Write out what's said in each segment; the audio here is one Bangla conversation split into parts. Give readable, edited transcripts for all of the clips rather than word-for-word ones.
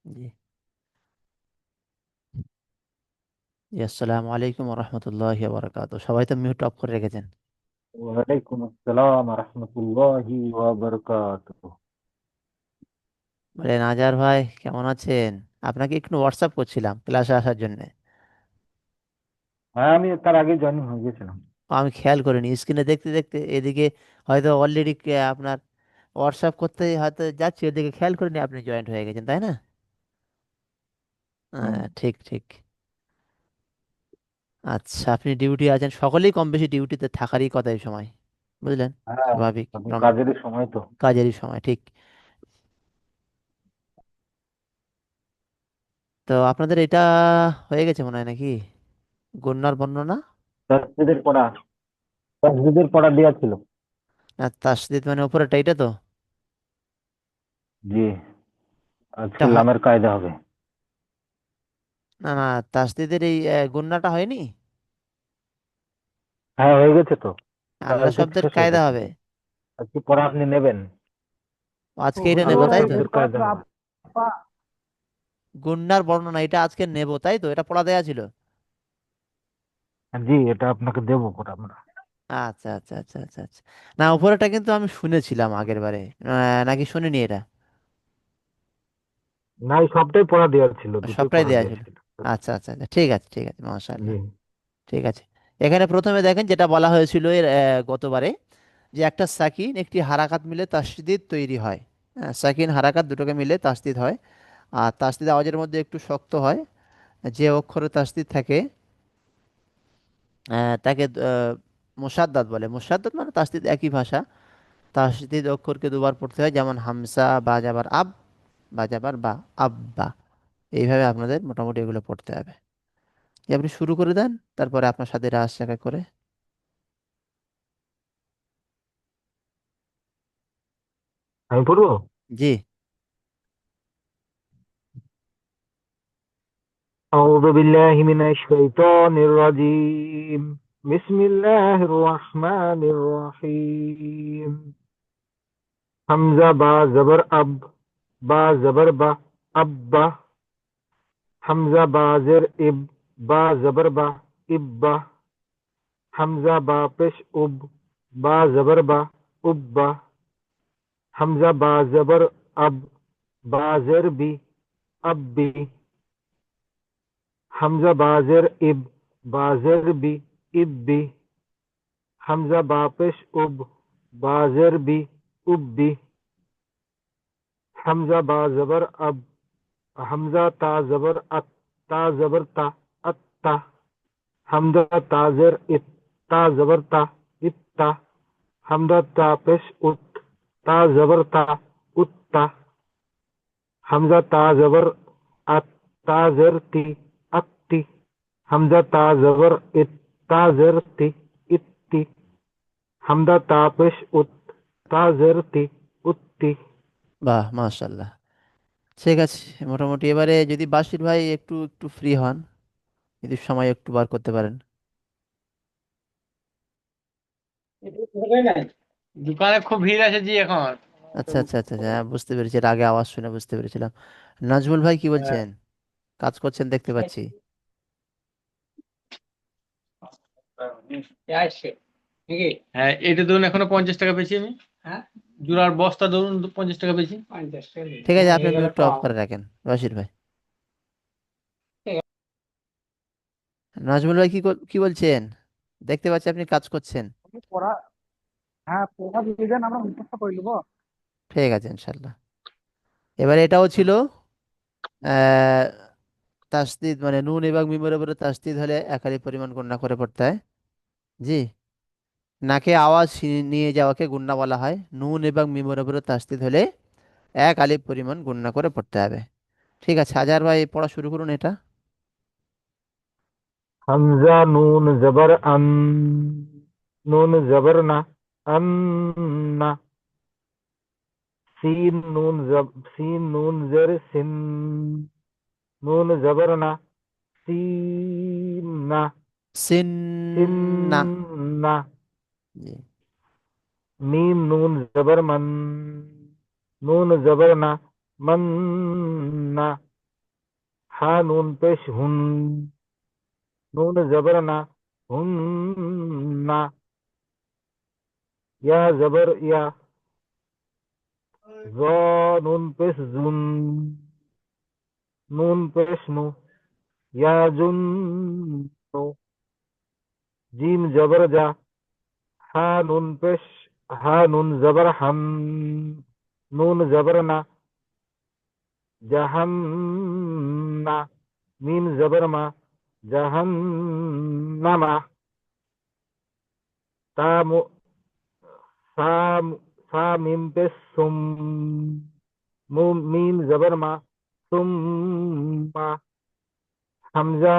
জি। জি, আসসালামু আলাইকুম রহমতুল্লাহ বারাকাত। সবাই তো মিউট অফ করে রেখেছেন। ওয়ালাইকুম আসসালাম রহমতুল্লাহি ওয়া বারাকাতুহু। বলেন আজার ভাই, কেমন আছেন? আপনাকে একটু হোয়াটসঅ্যাপ করছিলাম ক্লাসে আসার জন্য। হ্যাঁ, আমি তার আগে জয়েন হয়ে গেছিলাম। আমি খেয়াল করিনি, স্ক্রিনে দেখতে দেখতে এদিকে হয়তো অলরেডি আপনার হোয়াটসঅ্যাপ করতে হয়তো যাচ্ছি, এদিকে খেয়াল করিনি আপনি জয়েন্ট হয়ে গেছেন, তাই না? হুম। ঠিক ঠিক। আচ্ছা, আপনি ডিউটি আছেন, সকলেই কম বেশি ডিউটিতে থাকারই কথা এই সময়, বুঝলেন? হ্যাঁ, স্বাভাবিক এখন কাজেরই সময় তো। কাজেরই সময়, ঠিক। তো আপনাদের এটা হয়ে গেছে মনে হয় নাকি, গণ্যার বর্ণনা? তাসজিদের পড়া তাসজিদের পড়া দেওয়া ছিল। আর তাসদিদ মানে উপরেটা, এটা তো? জি, এটা আজকে হয়? লামের কায়দা হবে। না না, তাসদিদের এই গুণনাটা হয়নি। হ্যাঁ, হয়ে গেছে তো। আল্লাহ তাসজিদ শব্দের শেষ হয়ে কায়দা গেছে হবে। তো। আজকে পড়া আপনি নেবেন? আজকে এটা নেব, আল্লাহ তাই তো? শব্দের কায়দা হবে। গুণনার বর্ণনা এটা আজকে নেব, তাই তো? এটা পড়া দেয়া ছিল। জি, এটা আপনাকে দেবো পড়া আমরা। আচ্ছা আচ্ছা আচ্ছা আচ্ছা আচ্ছা। না, উপরেটা কিন্তু আমি শুনেছিলাম আগের বারে। নাকি শুনিনি এটা? না, এই সবটাই পড়া দেওয়া ছিল, দুটোই সবটাই পড়া দেয়া দেওয়া ছিল। ছিল। আচ্ছা আচ্ছা আচ্ছা, ঠিক আছে ঠিক আছে, মাশাআল্লাহ। জি। ঠিক আছে। এখানে প্রথমে দেখেন যেটা বলা হয়েছিল এর গতবারে, যে একটা সাকিন একটি হারাকাত মিলে তাসদিদ তৈরি হয়। হ্যাঁ, সাকিন হারাকাত দুটোকে মিলে তাসদিদ হয়। আর তাসদিদ আওয়াজের মধ্যে একটু শক্ত হয়। যে অক্ষরে তাসদিদ থাকে তাকে মুসাদ্দাদ বলে। মুসাদ্দাদ মানে তাসদিদ, একই ভাষা। তাসদিদ অক্ষরকে দুবার পড়তে হয়, যেমন হামসা, বা যাবার আব, বা যাবার বা, আব্বা। এইভাবে আপনাদের মোটামুটি এগুলো পড়তে হবে। আপনি শুরু করে দেন, তারপরে আপনার সাথে রাস জায়গা করে। আমি পড়বো। জি। أعوذ بالله من الشيطان الرجيم. بسم الله الرحمن الرحيم. حمزة با زبر أب، با زبر با، أبا. حمزة با زر إب، با زبر با، إبا. حمزة با پیش أب، با زبر با، أبا. حمزة با زبر أب، با زر بي، أبي. حمزة با زر إب، با زر بي، إبي. حمزة با پیش اب، با زر بی، ابی. حمزة با زبر اب، حمزة تا زبر ات، تا زبر تا، اتا. حمزة تا زر ات، تا زبر تا، اتا. حمزة تا پیش ات، تا زبر تا، اتا. حمزة تا زبر ات، تا زر تی، اتی. حمزة تا زبر ات، تا زر تی، اتی. حمزة تا پیش ات، تا زر تی، উত্তি। বাহ, মাশাআল্লাহ। ঠিক আছে। মোটামুটি এবারে যদি বাশির ভাই একটু একটু ফ্রি হন, যদি সময় একটু বার করতে পারেন। দোকানে খুব ভিড় আছে জি এখন। আচ্ছা আচ্ছা আচ্ছা আচ্ছা, হ্যাঁ, বুঝতে পেরেছি, এর আগে আওয়াজ শুনে বুঝতে পেরেছিলাম। নাজমুল ভাই কি হ্যাঁ, বলছেন? কাজ করছেন দেখতে পাচ্ছি। হ্যাঁ, এটা ধরুন এখনো 50 টাকা পেয়েছি আমি। জোড়ার বস্তা ধরুন 50 টাকা পেয়েছি। ঠিক আছে, আপনি মিউটটা অফ করে রাখেন বাশির ভাই। নাজমুল ভাই কি বলছেন? দেখতে পাচ্ছি আপনি কাজ করছেন। পড়া, হ্যাঁ পড়া দিয়ে দেন, আমরা মুখস্থ করে নেবো। ঠিক আছে, ইনশাল্লাহ। এবারে এটাও ছিল আহ তাসদিদ মানে নুন এবং মিমের উপরে তাসদিদ হলে একালি পরিমাণ গণনা করে পড়তে হয়। জি। নাকে আওয়াজ নিয়ে যাওয়াকে গুণনা বলা হয়। নুন এবং মিমের উপরে তাসদিদ হলে এক আলিফ পরিমাণ গণনা করে পড়তে হবে। ঠিক আছে, হাজার ভাই পড়া শুরু করুন এটা। হামজা নুন জবর আন, নুন জবর না, আন্না। সিন নুন জের সিন, নুন জবর না, সিন্না, সিন্না। সিন্না। জি। মিম নুন জবর মান, নুন জবর না, মান্না। হা নুন পেশ হুন, নুন জবর না, হুন না। ইয়া জবর ইয়া, জ নুন পেশ জুন, নুন পেশ নু, ইয়া জুন নু। জিম জবর জা, হা নুন পেশ, হা নুন জবর হাম, নুন জবর না, জাহান্না। মিম জবর মা, জাহান্নামা। তা মু- সা সা মিম পেশ সুম, মিম জবর মা, সুম্মা। হামজা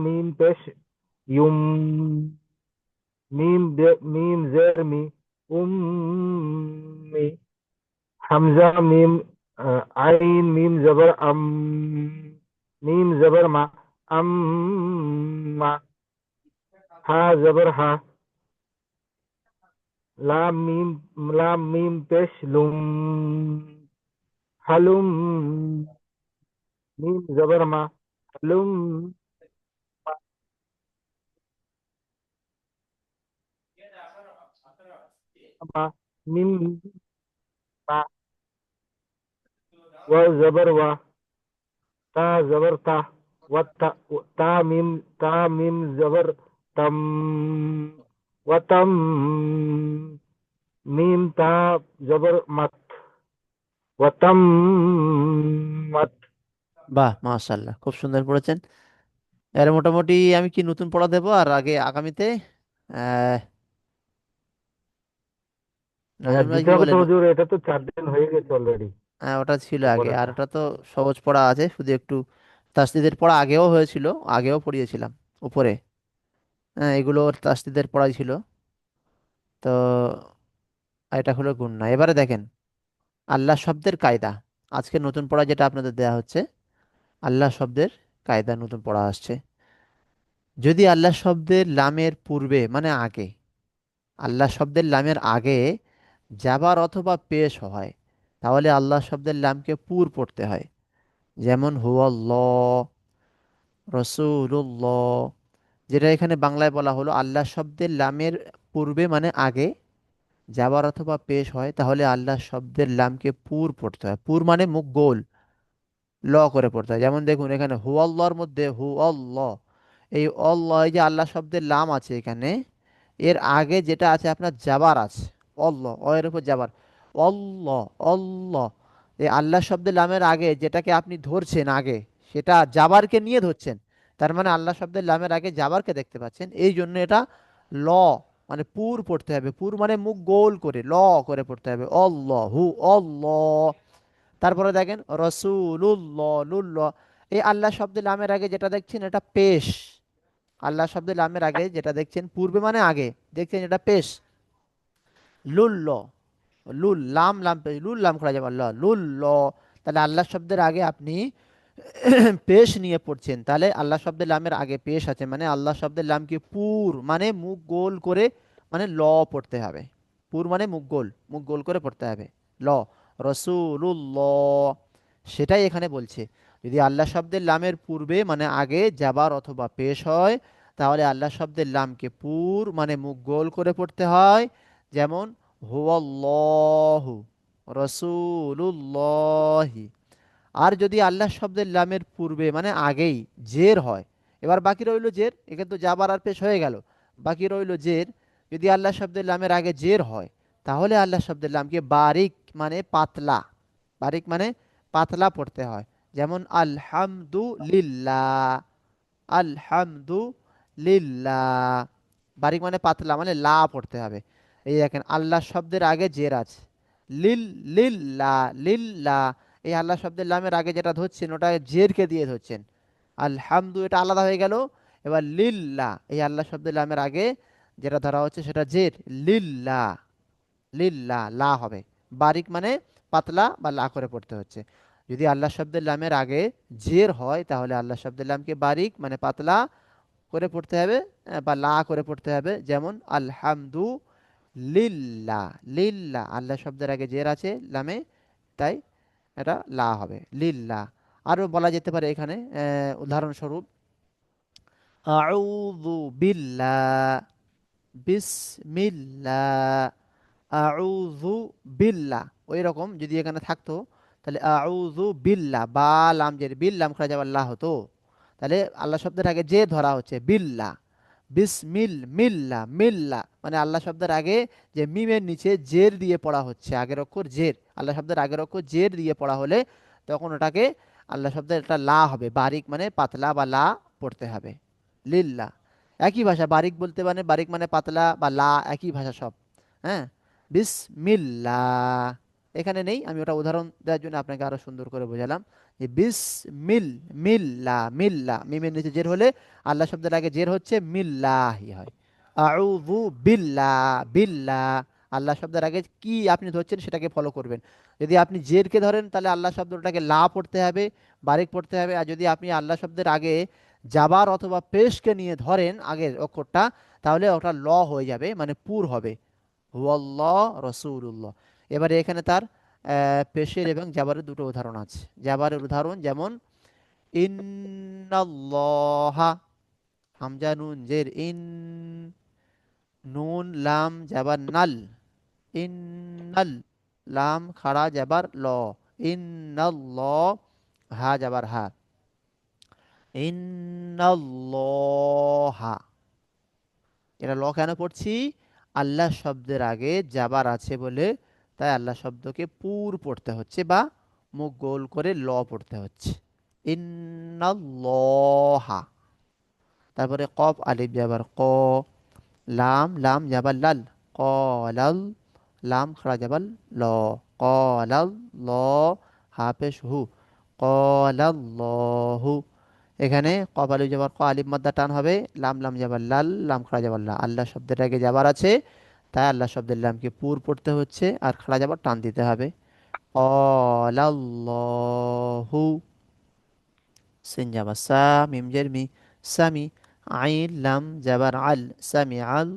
মিম পেশ ইউম, মিম জের মি, উম্মি। হামজা মিম আইন মিম জবর আম, মিম জবর মা, আম্মা। হা জবর হা, লাম মিম পেশ লুম, হালুম। মিম জবর মা, হালুম মা। মিম মা। ওয়া জবর ওয়া, তা জবর তা, ওয়াত্তা। তা মিম জবর তম, ওয়াতাম। মিম তা জবর মাত, ওয়াতাম মাত। বাহ, মাশাআল্লাহ, খুব সুন্দর পড়েছেন। এর মোটামুটি আমি কি নতুন পড়া দেবো আর আগে আগামীতে আহ নাজমুল ভাই দিতে কি হবে তো বলেন? হুজুর, এটা তো 4 দিন হয়ে গেছে অলরেডি ওটা ছিল আগে, আর পড়াটা। ওটা তো সহজ পড়া আছে, শুধু একটু তাসদিদের পড়া আগেও হয়েছিল, আগেও পড়িয়েছিলাম উপরে। হ্যাঁ, এগুলো তাসদিদের পড়াই ছিল। তো এটা হলো গুন্না। এবারে দেখেন আল্লাহ শব্দের কায়দা। আজকে নতুন পড়া যেটা আপনাদের দেয়া হচ্ছে, আল্লাহ শব্দের কায়দা নতুন পড়া আসছে। যদি আল্লাহ শব্দের লামের পূর্বে মানে আগে, আল্লাহ শব্দের লামের আগে জাবার অথবা পেশ হয়, তাহলে আল্লাহ শব্দের লামকে পুর পড়তে হয়। যেমন হুয়াল্লাহ, রসুলুল্লাহ। যেটা এখানে বাংলায় বলা হলো আল্লাহ শব্দের লামের পূর্বে মানে আগে জাবার অথবা পেশ হয়, তাহলে আল্লাহ শব্দের লামকে পুর পড়তে হয়। পুর মানে মুখ গোল, ল করে পড়তে হয়। যেমন দেখুন এখানে হু আল্লাহর মধ্যে হু আল্লাহ, এই অল্লাহ, এই যে আল্লাহ শব্দের লাম আছে এখানে, এর আগে যেটা আছে আপনার জাবার আছে, অল্লাহ, অ এর উপর জাবার, অল্লাহ, অল্লাহ। এই আল্লাহ শব্দের লামের আগে যেটাকে আপনি ধরছেন আগে, সেটা জাবারকে নিয়ে ধরছেন। তার মানে আল্লাহ শব্দের লামের আগে জাবারকে দেখতে পাচ্ছেন, এই জন্য এটা ল মানে পুর পড়তে হবে। পুর মানে মুখ গোল করে ল করে পড়তে হবে, অল্লাহ হু অল্লাহ। তারপরে দেখেন রসুলুল্লাহ, লুল্লাহ। এই আল্লাহ শব্দের নামের আগে যেটা দেখছেন এটা পেশ। আল্লাহ শব্দের নামের আগে যেটা দেখছেন পূর্বে মানে আগে দেখছেন এটা পেশ। লুল্লাহ, লুল লাম লাম পেশ, লুল লাম করা যাবে আল্লাহ লুল্লাহ। তাহলে আল্লাহ শব্দের আগে আপনি পেশ নিয়ে পড়ছেন, তাহলে আল্লাহ শব্দের লামের আগে পেশ আছে মানে আল্লাহ শব্দের লামকে পুর মানে মুখ গোল করে মানে ল পড়তে হবে। পুর মানে মুখ গোল, মুখ গোল করে পড়তে হবে ল। রসুলুল্লাহ, সেটাই এখানে বলছে। যদি আল্লাহ শব্দের লামের পূর্বে মানে আগে যাবার অথবা পেশ হয়, তাহলে আল্লাহ শব্দের লামকে পুর মানে মুখ গোল করে পড়তে হয়। যেমন হুয়াল্লাহু, রসুলুল্লাহি। আর যদি আল্লাহ শব্দের লামের পূর্বে মানে আগেই জের হয়, এবার বাকি রইল জের, এখানে তো জাবার আর পেশ হয়ে গেল, বাকি রইল জের। যদি আল্লাহ শব্দের লামের আগে জের হয়, তাহলে আল্লাহ শব্দের লামকে বারিক মানে পাতলা, বারিক মানে পাতলা পড়তে হয়। যেমন আলহামদুলিল্লাহ, আলহামদুলিল্লাহ। বারিক মানে পাতলা মানে লা পড়তে হবে। এই দেখেন আল্লাহ শব্দের আগে জের আছে, লিল, লিল্লা, লিল্লা। এই আল্লাহ শব্দের লামের আগে যেটা ধরছেন ওটা জেরকে দিয়ে ধরছেন। আলহামদু এটা আলাদা হয়ে গেল। এবার লিল্লা, এই আল্লাহ শব্দের লামের আগে যেটা ধরা হচ্ছে সেটা জের, লিল্লা, লিল্লা লা হবে। বারিক মানে পাতলা বা লা করে পড়তে হচ্ছে। যদি আল্লাহ শব্দের লামের আগে জের হয়, তাহলে আল্লাহ শব্দের লামকে বারিক মানে পাতলা করে পড়তে হবে, বা লা করে পড়তে হবে। যেমন আলহামদু লিল্লাহ, লিল্লাহ আল্লাহ শব্দের আগে জের আছে লামে, তাই এটা লা হবে লিল্লাহ। আরো বলা যেতে পারে এখানে উদাহরণস্বরূপ আউযু বিল্লাহ, বিসমিল্লাহ, আউযু বিল্লাহ। ওই রকম যদি এখানে থাকতো তাহলে আউযু বিল্লাহ, বা লাম জের, বিল্লাম খারা যাবে আল্লাহ হতো। তাহলে আল্লাহ শব্দের আগে যে ধরা হচ্ছে বিল্লাহ, মিল্লা মিল্লা, মানে আল্লাহ শব্দের আগে যে মিমের নিচে জের দিয়ে পড়া হচ্ছে, আগের অক্ষর জের, আল্লাহ শব্দের আগের অক্ষর জের দিয়ে পড়া হলে তখন ওটাকে আল্লাহ শব্দের একটা লা হবে, বারিক মানে পাতলা বা লা পড়তে হবে, লিল্লা। একই ভাষা, বারিক বলতে মানে বারিক মানে পাতলা বা লা, একই ভাষা সব। হ্যাঁ, বিসমিল্লাহ এখানে নেই, আমি ওটা উদাহরণ দেওয়ার জন্য আপনাকে আরো সুন্দর করে বোঝালাম যে মিল্লা মিল্লা, মিমের নিচে জের হলে আল্লাহ শব্দের আগে জের হচ্ছে মিল্লাহি হয়। আউযু বিল্লাহ, আল্লাহ শব্দের আগে কি আপনি ধরছেন সেটাকে ফলো করবেন। যদি আপনি জেরকে ধরেন তাহলে আল্লাহ শব্দটাকে লা পড়তে হবে, বারিক পড়তে হবে। আর যদি আপনি আল্লাহ শব্দের আগে জাবার অথবা পেশকে নিয়ে ধরেন আগের অক্ষরটা, তাহলে ওটা ল হয়ে যাবে, মানে পুর হবে। হুয়াল্লাহ রসুল্লাহ। এবারে এখানে তার পেশের এবং জাবারের দুটো উদাহরণ আছে। জাবারের উদাহরণ যেমন ইন্নাল্লাহা, হামজা নুন জের ইন, নুন লাম জাবার নাল, ইন্নাল, লাম খাড়া জাবার ল, ইন্নাল্লাহ, হা জাবার হা, ইন্নাল্লাহা। এটা ল কেন পড়ছি? আল্লাহ শব্দের আগে জাবার আছে বলে, তাই আল্লাহ শব্দকে পুর পড়তে হচ্ছে বা মুখ গোল করে ল পড়তে হচ্ছে। ইন্নাল্লাহা। তারপরে কফ আলিফ জাবার ক, লাম লাম জাবার লাল, কলাল, লাম খাড়া জাবার ল, কলাল ল, হাফেশ হু, কলাল্লাহু। এখানে কফ আলিফ যাবার ক, আলিফ মাদ্দা টান হবে, লাম লাম যাবার লাল, লাম খাড়া যাবার লা, আল্লাহ শব্দের আগে যাবার আছে, তাই আল্লাহ শব্দের লামকে পুর পড়তে হচ্ছে আর খাড়া যাবার টান দিতে হবে। ক্বালাল্লাহু, সিন যাবার সা, মিম জের মি, সামি, আইন লাম যাবার আল, সামি আল,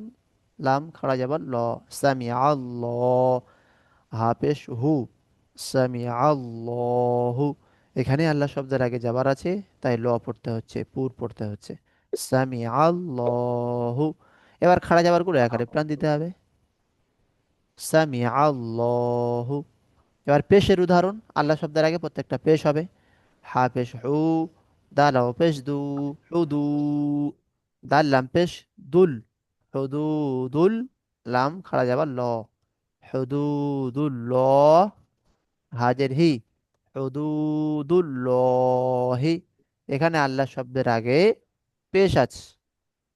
লাম খাড়া যাবার ল, সামি আল্লাহ, হাফেশ হু, সামি আল্লাহু। এখানে আল্লাহ শব্দের আগে যাবার আছে, তাই ল পড়তে হচ্ছে, পুর পড়তে হচ্ছে, সামি আল্লাহু। এবার খাড়া যাবার গুলো একারে প্রাণ দিতে হবে, সামি আল্লাহু। এবার পেশের উদাহরণ, আল্লাহ শব্দের আগে প্রত্যেকটা পেশ হবে, হা পেশ হু, দালাও পেশ দু, হুদু, দাল লাম পেশ দুল, হুদুদুল, লাম খাড়া যাবার ল, হুদুদুল্লাহ, হাজের হি, হুদুদুল্লাহি। এখানে আল্লাহ শব্দের আগে পেশ আছে,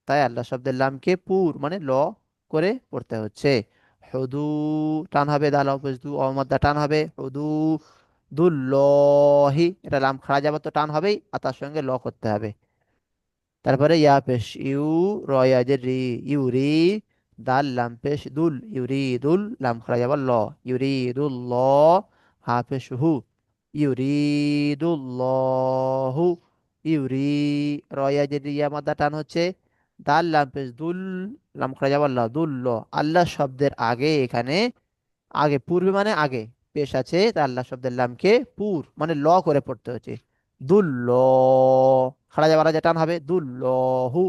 তাই আল্লাহ শব্দের লামকে পুর মানে ল করে পড়তে হচ্ছে। হুদু, টান হবে, দাল অপেশ দু, অমাদ্দা টান হবে, হুদু দুল্লহি, এটা লাম খাড়া যাবে তো টান হবেই, আর তার সঙ্গে ল করতে হবে। তারপরে ইয়া পেশ ইউ, রয়াজের রি, ইউরি, দাল লাম পেশ দুল, ইউরিদুল, লাম খাড়া যাবার ল, ইউরিদুল্লাহ, হা পেশ হু, ইউরিদুল্লাহু, ইউরি, রয়াজের রিয়া মাদ্দা টান হচ্ছে, দাল লাম পেশ দুল, লাম খাড়া যাবার ল, দুল্ল। আল্লাহ শব্দের আগে এখানে, আগে পূর্বে মানে আগে পেশ আছে, তা আল্লাহ শব্দের লামকে পুর মানে ল করে পড়তে হচ্ছে। দুল্ল, খাড়া যাবার যে টান হবে, দুল্লহু,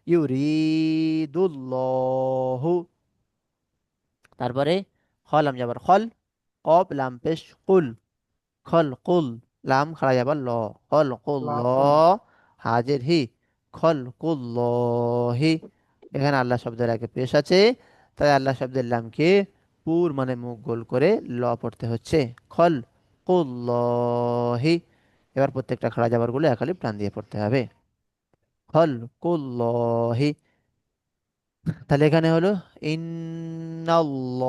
ইউরিদুল্লাহু। তারপরে লাম যাবার খল, কফ লাম পেশ কুল, খল কুল, লাম খাড়া যাবার ল, খল কুল ল, লাকুল। হাজের হি, খল কুল্লহি। এখানে আল্লাহ শব্দের আগে পেশ আছে, তাই আল্লাহ শব্দের লামকে পুর মানে মুখ গোল করে ল পড়তে হচ্ছে, খল কুল্লহি। এবার প্রত্যেকটা খাড়া যাবার গুলো একালি প্রাণ দিয়ে পড়তে হবে, খল কুল্লহি। তাহলে এখানে হলো ইন্নাল্লাহা,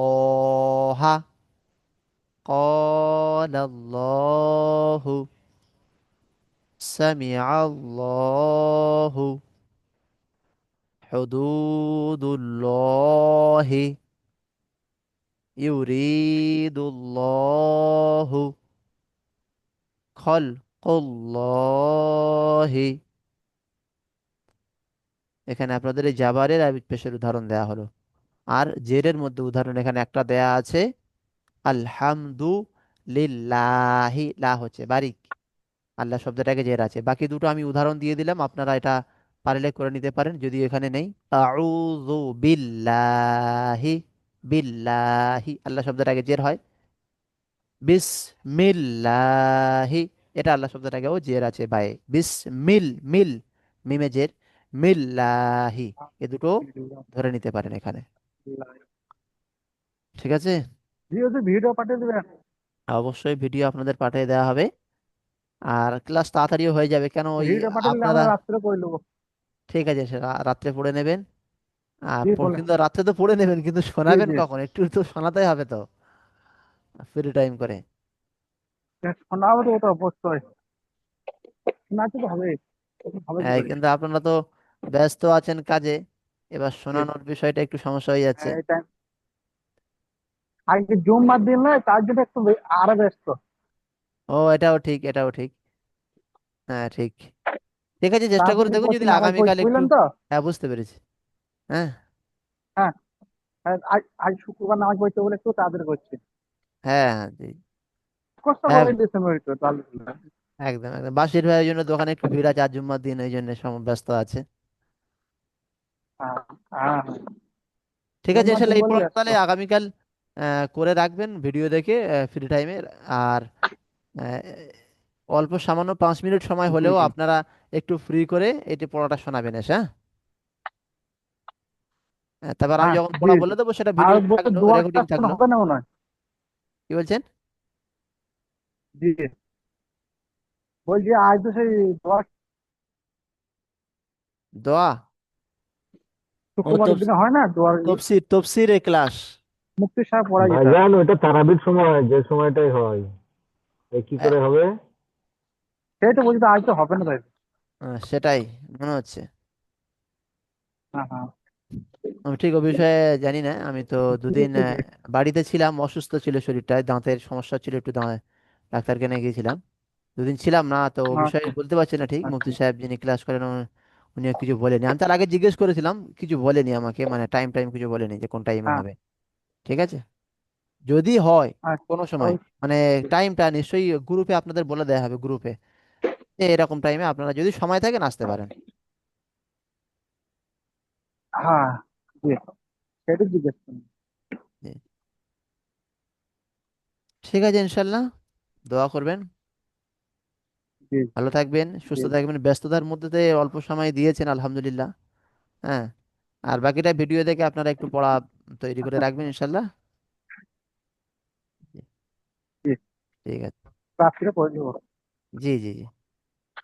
ক্বালাল্লাহু, সামিআল্লাহু, হুদুদুল্লাহি, ইউরিদুল্লাহু, খলকুল্লাহি। এখানে আপনাদের এই জাবারের আর পেশের উদাহরণ দেয়া হলো। আর জেরের মধ্যে উদাহরণ এখানে একটা দেয়া আছে, আলহামদু লিল্লাহি, লা হচ্ছে বারিক, আল্লাহ শব্দটাকে জের আছে। বাকি দুটো আমি উদাহরণ দিয়ে দিলাম, আপনারা এটা পারলে করে নিতে পারেন, যদি এখানে নেই। আউযু বিল্লাহি, বিল্লাহি আল্লাহ শব্দটাকে জের হয়। বিসমিল্লাহি, এটা আল্লাহ শব্দটাকেও জের আছে ভাই। বিসমিল, মিল, মিমে জের, মিল্লাহি, এ দুটো ধরে নিতে পারেন এখানে। ঠিক আছে, ভিডিও পাঠিয়ে দিবেন। অবশ্যই ভিডিও আপনাদের পাঠিয়ে দেওয়া হবে। আর ক্লাস তাড়াতাড়িও হয়ে যাবে, কেন ওই ভিডিও পাঠিয়ে দিলে আপনারা, আমরা রাত্রে করে নেবো। ঠিক আছে সে রাত্রে পড়ে নেবেন। আর জি বলে। কিন্তু রাত্রে তো পড়ে নেবেন, কিন্তু জি শোনাবেন জি। কখন? একটু তো শোনাতেই হবে তো, ফ্রি টাইম করে। শোনাবো তো, ওটা অবশ্যই শোনাতে তো হবে, হবে কি হ্যাঁ, করে। কিন্তু আপনারা তো ব্যস্ত আছেন কাজে, এবার জি। শোনানোর বিষয়টা একটু সমস্যা হয়ে যাচ্ছে। এই টাইম আজকে জুম্মার দিন নয়, তার জন্য একটু আরো ব্যস্ত। ও, এটাও ঠিক, এটাও ঠিক। হ্যাঁ, ঠিক। ঠিক আছে, চেষ্টা করে তাড়াতাড়ি দেখুন করছি, যদি নামাজ আগামীকাল পড়ছি একটু। বুঝলেন তো। হ্যাঁ, বুঝতে পেরেছি। হ্যাঁ, হ্যাঁ। আর আজ আজ শুক্রবার নামাজ পড়তে বলে একটু তাড়াতাড়ি করছি। হ্যাঁ, হ্যাঁ, জি। কষ্ট হ্যাঁ, হবে ডিসেম্বর তো আলহামদুলিল্লাহ। একদম একদম, বাসির ভাইয়ের জন্য দোকানে একটু ভিড় আছে, আজ জুম্মার দিন, ওই জন্য ব্যস্ত আছে। হ্যাঁ হ্যাঁ। ঠিক আছে, জুম্মার দিন ইনশাল্লাহ এই বলে পড়াটা ব্যস্ত। তাহলে আগামীকাল করে রাখবেন ভিডিও দেখে, ফ্রি টাইমের। আর আহ, অল্প সামান্য 5 মিনিট সময় জি হলেও জি। আপনারা একটু ফ্রি করে এটি পড়াটা শোনাবেন এসে, হ্যাঁ? তারপর আমি হ্যাঁ যখন জি পড়া জি। বলে দেবো, সেটা আর ভিডিও বলছে থাকলো, দোয়ার রেকর্ডিং ক্লাস কোনো থাকলো। হবে না মনে হয়। কি বলছেন? জি। বলছি আজ তো সেই দোয়ার দোয়া? ও, শুক্রবারের দিনে হয় না দোয়ার তফসির, তফসিরের ক্লাস। মুক্তি সাহেব পড়ায় যেটা। ভাইজান ওইটা তারাবির সময়, যে সময়টাই হয়, এ কি করে হবে? সেই তো বলছি তো আজ তো হবে না তাই। সেটাই মনে হচ্ছে। হ্যাঁ হ্যাঁ। আমি ঠিক ও বিষয়ে জানি না, আমি তো জি দুদিন জি জি। বাড়িতে ছিলাম, অসুস্থ ছিল শরীরটায়, দাঁতের সমস্যা ছিল একটু, ডাক্তারকে নিয়ে গিয়েছিলাম। দুদিন ছিলাম না, তো ও বিষয়ে আচ্ছা বলতে পারছি না ঠিক। আচ্ছা। মুফতি সাহেব যিনি ক্লাস করেন, উনিও কিছু বলেনি। আমি তার আগে জিজ্ঞেস করেছিলাম, কিছু বলেনি আমাকে, মানে টাইম টাইম কিছু বলেনি যে কোন টাইমে হ্যাঁ। হবে। ঠিক আছে, যদি হয় আচ্ছা কোনো সময়, মানে টাইমটা নিশ্চয়ই গ্রুপে আপনাদের বলে দেওয়া হবে, গ্রুপে, যে এরকম টাইমে আপনারা যদি সময় থাকেন আসতে পারেন। হ্যাঁ। জি। সেটা জিজ্ঞেস করুন। জি। ঠিক আছে, ইনশাল্লাহ দোয়া করবেন, জি ভালো থাকবেন, জি। সুস্থ থাকবেন। ব্যস্ততার মধ্যে দিয়ে অল্প সময় দিয়েছেন, আলহামদুলিল্লাহ। হ্যাঁ, আর বাকিটা ভিডিও দেখে আপনারা একটু পড়া তৈরি করে আচ্ছা। রাখবেন, ইনশাল্লাহ। জি, জি। ঠিক আছে। রাত্রে পড়ে দেবো। জি, জি, জি।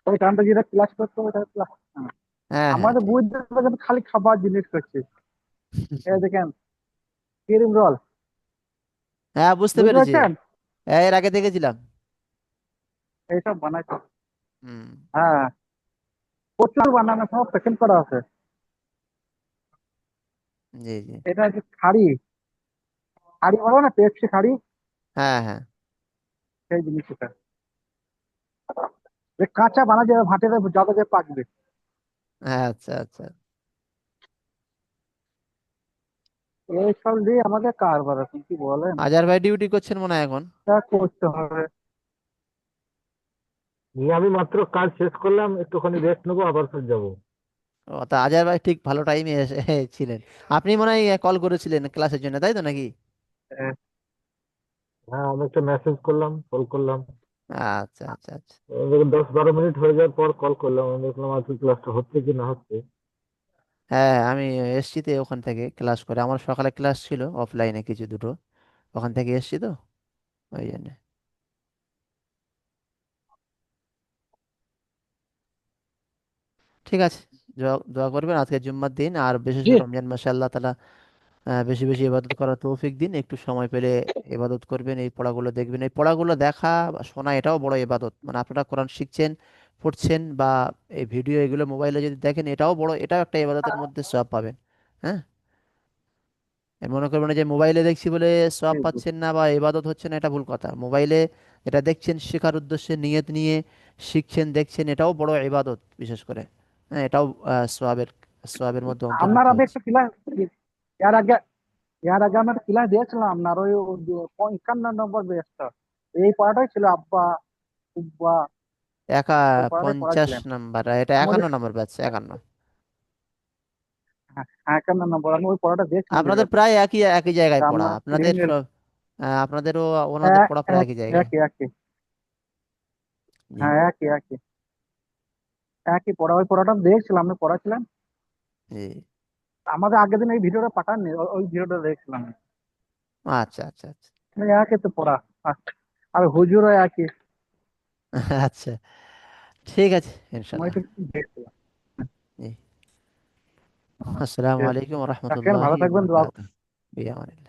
ওই টাইমটা যেটা ক্লাস করতে হবে ওটা ক্লাস। হ্যাঁ, হ্যাঁ, আমাদের ঠিক। বুঝতে হবে কিন্তু খালি খাবার জিনিস করছে। এই দেখেন ক্রিম রোল, হ্যাঁ, বুঝতে বুঝতে পেরেছি। পারছেন। এর আগে দেখেছিলাম। এইসব বানাইছে। হুম। হ্যাঁ। প্রচুর বানানো, সব প্যাকেট করা আছে। জি, জি। এটা হচ্ছে খাড়ি, খাড়ি বলো না, পেপসি খাড়ি, হ্যাঁ, হ্যাঁ, সেই জিনিস এটা। যে কাঁচা বানা যাবে ভাটে যাবে যে পাকবে। হ্যাঁ, আচ্ছা, আচ্ছা। এইসব দিয়ে আমাদের কারবার আছে, কি বলেন। আজার ভাই ডিউটি করছেন মনে হয় এখন। তা করতে হবে। নিয়ে আমি মাত্র কাজ শেষ করলাম, একটুখানি রেস্ট নেবো, আবার ফির যাবো। ও, তা আজার ভাই ঠিক ভালো টাইমে ছিলেন। আপনি মনে হয় কল করেছিলেন ক্লাসের জন্য, তাই তো নাকি? হ্যাঁ। হ্যাঁ, আমি একটা মেসেজ করলাম, কল করলাম। আচ্ছা, আচ্ছা, আচ্ছা। 10-12 মিনিট হয়ে যাওয়ার পর কল করলাম, আমি দেখলাম আজকে ক্লাসটা হচ্ছে কি না হচ্ছে। হ্যাঁ, আমি এসছি তো ওখান থেকে ক্লাস করে, আমার সকালে ক্লাস ছিল অফলাইনে কিছু দুটো, ওখান থেকে এসছি তো, ওই জন্য। ঠিক আছে, দোয়া দোয়া করবেন আজকে জুম্মার দিন, আর বিশেষ জি। করে রমজান মাসে আল্লাহ তালা বেশি বেশি ইবাদত করার তৌফিক দিন। একটু সময় পেলে ইবাদত করবেন, এই পড়াগুলো দেখবেন। এই পড়াগুলো দেখা বা শোনা এটাও বড় ইবাদত, মানে আপনারা কোরআন শিখছেন, পড়ছেন, বা এই ভিডিও এগুলো মোবাইলে যদি দেখেন, এটাও বড়, এটাও একটা ইবাদতের মধ্যে সওয়াব পাবেন। হ্যাঁ, মনে করবেন না যে মোবাইলে দেখছি বলে জি সওয়াব জি। পাচ্ছেন না বা ইবাদত হচ্ছে না, এটা ভুল কথা। মোবাইলে এটা দেখছেন শেখার উদ্দেশ্যে, নিয়ত নিয়ে শিখছেন, দেখছেন, এটাও বড় ইবাদত বিশেষ করে। হ্যাঁ, এটাও সোয়াবের সোয়াবের মধ্যে আপনার অন্তর্ভুক্ত আমি হচ্ছে। একটা ক্লাস, এর আগে এর আগে আমি একটা ক্লাস দিয়েছিলাম আপনার ওই 51 নম্বর ব্যাচটা। এই পড়াটাই ছিল আব্বা, উব্বা, একা ওই পড়াটাই 50 পড়াছিলেন নাম্বার, এটা আমাদের। 51 নম্বর ব্যাচ, 51। হ্যাঁ হ্যাঁ, একান্ন নম্বর আমি ওই পড়াটা দেখছিলাম আপনাদের ভিডিওতে। প্রায় একই একই তা জায়গায় পড়া, আমরা আপনাদের লিঙ্গের সব আপনাদেরও ওনাদের পড়া প্রায় একই জায়গায়। একই একই। জি হ্যাঁ একই একই একই পড়া, ওই পড়াটা দেখছিলাম, আমি পড়াছিলাম। জি। আমাদের আগের দিন এই ভিডিওটা পাঠাননি, ওই ভিডিওটা দেখছিলাম। আচ্ছা আচ্ছা আচ্ছা। মানে একই তো পড়া। আর আর হুজুরও একই। আচ্ছা, ঠিক আছে, আমি ইনশাল্লাহ। একটু দেখছিলাম। জি। হ্যাঁ, আসসালামু ঠিক আছে। আলাইকুম রাখেন, ভালো রহমতুল্লাহি থাকবেন, দোয়া বরকাতুহ। বিয়ামানিল্লাহ।